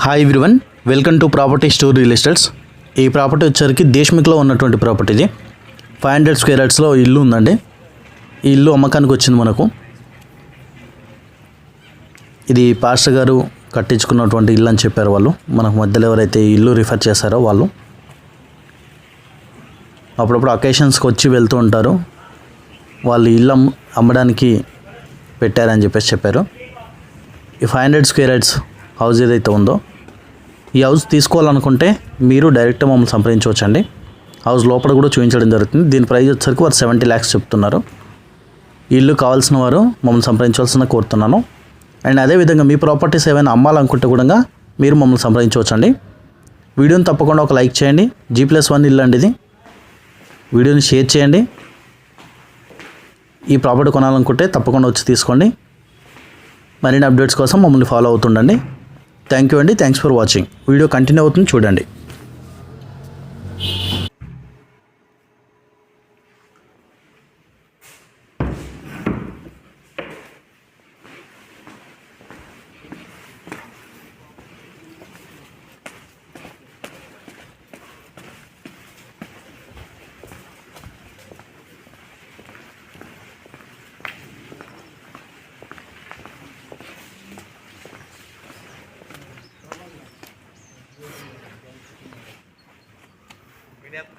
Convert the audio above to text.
Hi everyone, welcome to property store real estates. ఈ property వచ్చేసరికి దేశ్ముఖ్లో ఉన్నటువంటి ప్రాపర్టీ. ఇది 500 స్క్వేర్ యార్డ్స్లో ఇల్లు ఉందండి. ఈ ఇల్లు అమ్మకానికి వచ్చింది మనకు. ఇది పాస్టర్ గారు కట్టించుకున్నటువంటి ఇల్లు అని చెప్పారు వాళ్ళు. మనకు మధ్యలో ఎవరైతే ఈ ఇల్లు రిఫర్ చేశారో వాళ్ళు అప్పుడప్పుడు అకేషన్స్కి వచ్చి వెళ్తూ ఉంటారు. వాళ్ళు ఇల్లు అమ్మడానికి పెట్టారని చెప్పారు. ఈ 500 స్క్వేర్ యార్డ్స్ హౌస్ ఏదైతే ఉందో, ఈ హౌస్ తీసుకోవాలనుకుంటే మీరు డైరెక్ట్గా మమ్మల్ని సంప్రదించవచ్చండి. హౌస్ లోపల కూడా చూపించడం జరుగుతుంది. దీని ప్రైస్ వచ్చేసరికి వారు 70 lakhs చెప్తున్నారు. ఈ ఇల్లు కావాల్సిన వారు మమ్మల్ని సంప్రదించవలసిన కోరుతున్నాను. అండ్ అదేవిధంగా మీ ప్రాపర్టీస్ ఏమైనా అమ్మాలనుకుంటే కూడా మీరు మమ్మల్ని సంప్రదించవచ్చండి. వీడియోని తప్పకుండా ఒక లైక్ చేయండి. G+1 ఇల్లు అండి ఇది. వీడియోని షేర్ చేయండి. ఈ ప్రాపర్టీ కొనాలనుకుంటే తప్పకుండా వచ్చి తీసుకోండి. మరిన్ని అప్డేట్స్ కోసం మమ్మల్ని ఫాలో అవుతుండండి. థ్యాంక్ యూ అండి. Thanks for watching. Video continue అవుతుంది, చూడండి. Minyak